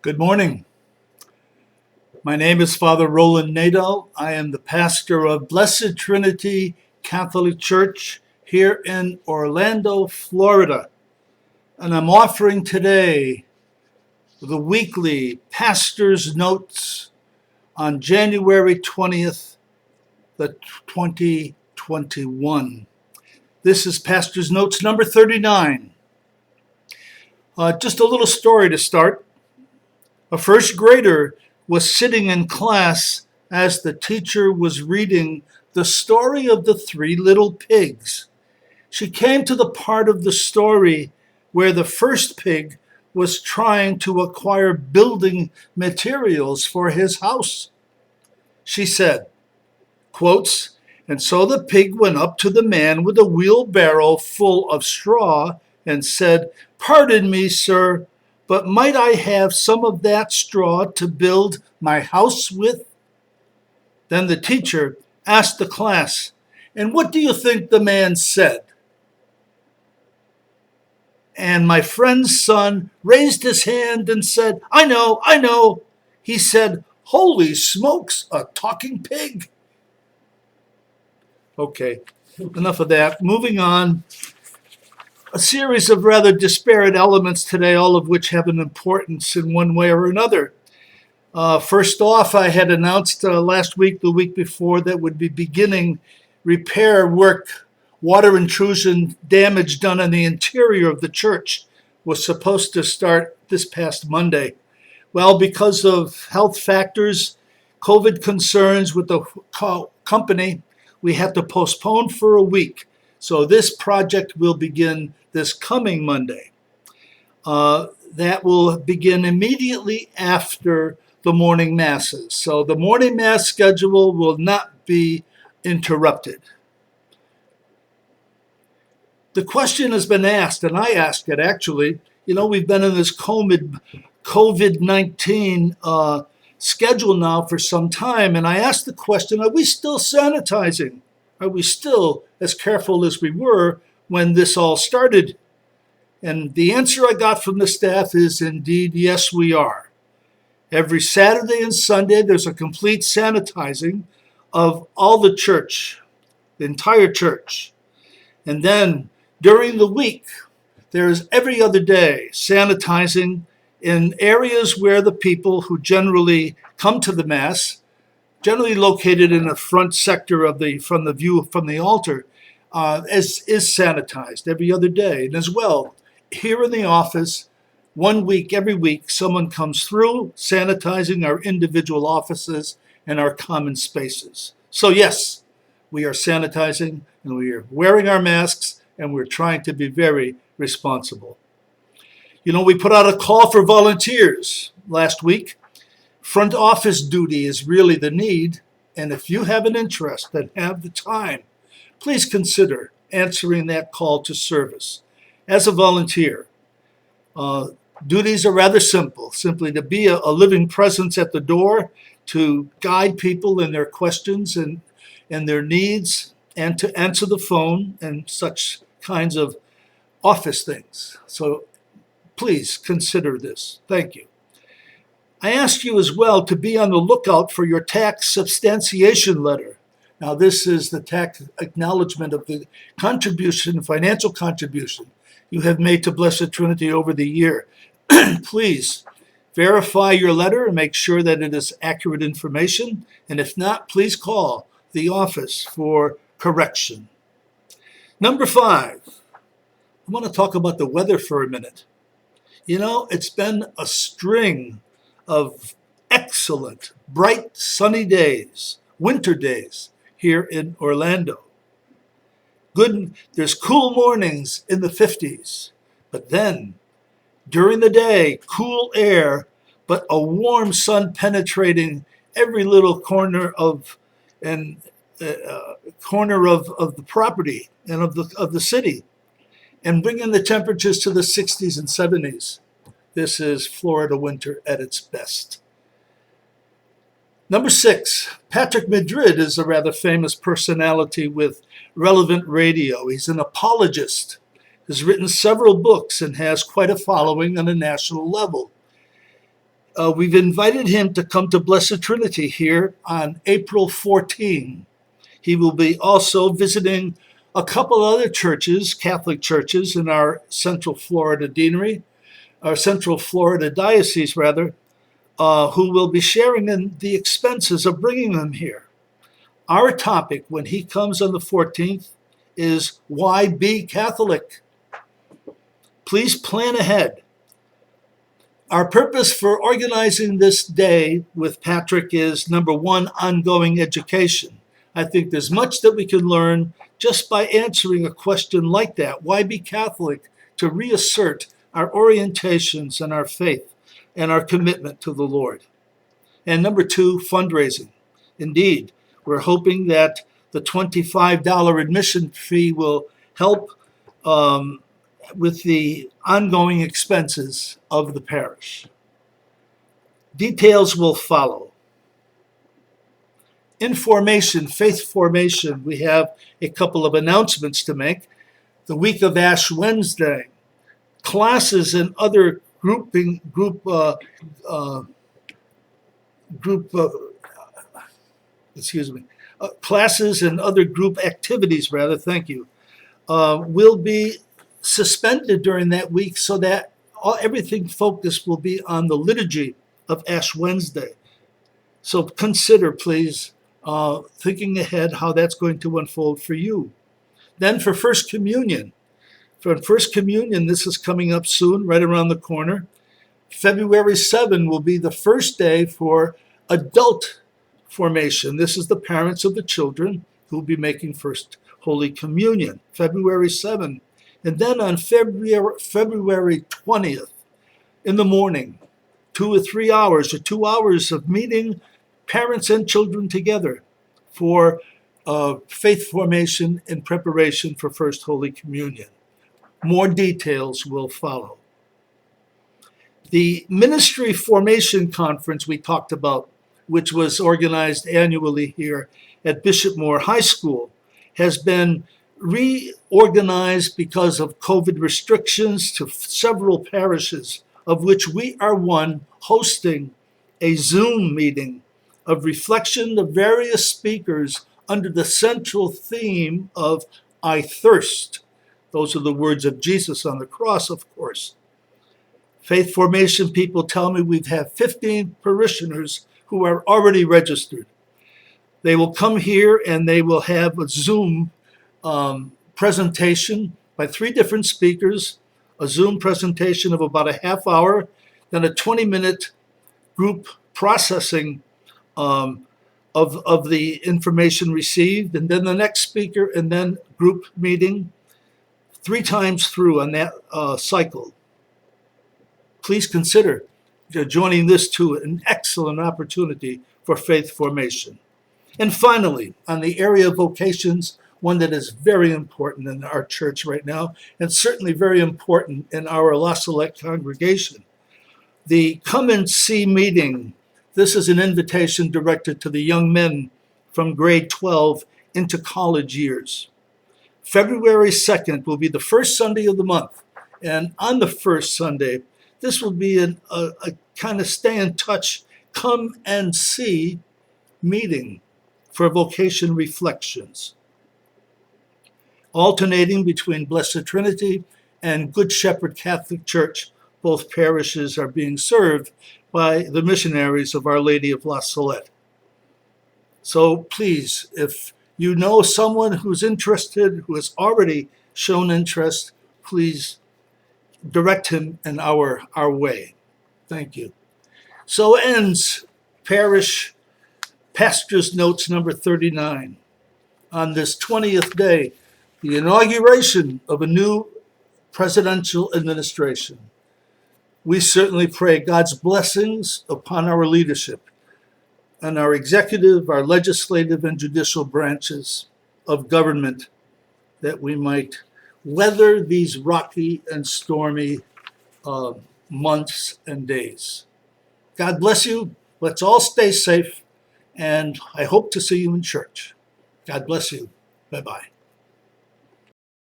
Good morning. My name is Father Roland. I am the pastor of Blessed Trinity Catholic Church here in Orlando, Florida. And I'm offering today the weekly Pastor's Notes on January 20th, 2021. This is Pastor's Notes number 39. Just a little story to start. A first grader was sitting in class as the teacher was reading the story of the three little pigs. She came to the part of the story where the first pig was trying to acquire building materials for his house. She said, quotes, "And so the pig went up to the man with a wheelbarrow full of straw and said, 'Pardon me, sir, but might I have some of that straw to build my house with?' Then the teacher asked the class, 'And what do you think the man said?' And my friend's son raised his hand and said, 'I know. He said, 'Holy smokes, a talking pig.'" Okay, enough of that. Moving on. A series of rather disparate elements today, all of which have an importance in one way or another. First off, I had announced last week, the week before, that would be beginning repair work. Water intrusion damage done in the interior of the church was supposed to start this past Monday. Well, because of health factors, COVID concerns with the company, we had to postpone for a week. So this project will begin this coming Monday. That will begin immediately after the morning masses. So the morning mass schedule will not be interrupted. The question has been asked, and I asked it actually. We've been in this COVID-19 schedule now for some time, and I asked the question, are we still sanitizing? Are we still as careful as we were when this all started? And the answer I got from the staff is indeed, yes, we are. Every Saturday and Sunday, there's a complete sanitizing of all the church, the entire church. And then during the week, there's every other day sanitizing in areas where the people who generally come to the Mass, generally located in the front sector from the view from the altar, is sanitized every other day. And as well, here in the office, every week, someone comes through sanitizing our individual offices and our common spaces. So yes, we are sanitizing and we are wearing our masks and we're trying to be very responsible. We put out a call for volunteers last week. Front office duty is really the need, and if you have an interest and have the time, please consider answering that call to service as a volunteer. Duties are rather simple, simply to be a living presence at the door, to guide people in their questions and their needs, and to answer the phone and such kinds of office things. So please consider this. Thank you. I ask you as well to be on the lookout for your tax substantiation letter. Now, this is the tax acknowledgement of the financial contribution you have made to Blessed Trinity over the year. Please verify your letter and make sure that it is accurate information. And if not, please call the office for correction. Number 5, I want to talk about the weather for a minute. It's been a string of excellent, bright, sunny days, winter days here in Orlando. There's cool mornings in the 50s, but then during the day, cool air, but a warm sun penetrating every little corner of the property and of the city, and bringing the temperatures to the 60s and 70s. This is Florida winter at its best. Number 6, Patrick Madrid is a rather famous personality with relevant radio. He's an apologist, has written several books, and has quite a following on a national level. We've invited him to come to Blessed Trinity here on April 14. He will be also visiting a couple other churches, Catholic churches, in our Central Florida deanery, our Central Florida diocese, rather, who will be sharing in the expenses of bringing them here. Our topic when he comes on the 14th is why be Catholic? Please plan ahead. Our purpose for organizing this day with Patrick is, number one, ongoing education. I think there's much that we can learn just by answering a question like that. Why be Catholic? To reassert our orientations and our faith and our commitment to the Lord. And number two, fundraising. Indeed, we're hoping that the $25 admission fee will help with the ongoing expenses of the parish. Details will follow. Information, faith formation, we have a couple of announcements to make. The week of Ash Wednesday, classes and other classes and other group activities, will be suspended during that week so that everything focused will be on the liturgy of Ash Wednesday. So consider, please, thinking ahead how that's going to unfold for you. Then for First Communion. For First Communion, this is coming up soon, right around the corner. February 7 will be the first day for adult formation. This is the parents of the children who will be making First Holy Communion, February 7. And then on February 20th, in the morning, 2 or 3 hours or 2 hours of meeting parents and children together for faith formation in preparation for First Holy Communion. More details will follow. The Ministry Formation Conference we talked about, which was organized annually here at Bishop Moore High School, has been reorganized because of COVID restrictions to several parishes, of which we are one, hosting a Zoom meeting of reflection of various speakers under the central theme of I thirst. Those are the words of Jesus on the cross, of course. Faith formation people tell me we've had 15 parishioners who are already registered. They will come here and they will have a Zoom presentation by 3 different speakers, a Zoom presentation of about a half hour, then a 20-minute group processing of the information received, and then the next speaker, and then group meeting 3 times through on that cycle. Please consider joining this to an excellent opportunity for faith formation. And finally, on the area of vocations, one that is very important in our church right now, and certainly very important in our La Salette congregation, the Come and See meeting. This is an invitation directed to the young men from grade 12 into college years. February 2nd will be the first Sunday of the month, and on the first Sunday, this will be a kind of stay in touch, come and see meeting for vocation reflections, alternating between Blessed Trinity and Good Shepherd Catholic Church. Both parishes are being served by the missionaries of Our Lady of La Salette. So please, if you know someone who's interested, who has already shown interest, please direct him in our way. Thank you. So ends Parish Pastor's Notes number 39. On this 20th day, the inauguration of a new presidential administration. We certainly pray God's blessings upon our leadership and our executive, our legislative, and judicial branches of government, that we might weather these rocky and stormy months and days. God bless you. Let's all stay safe, and I hope to see you in church. God bless you. Bye-bye.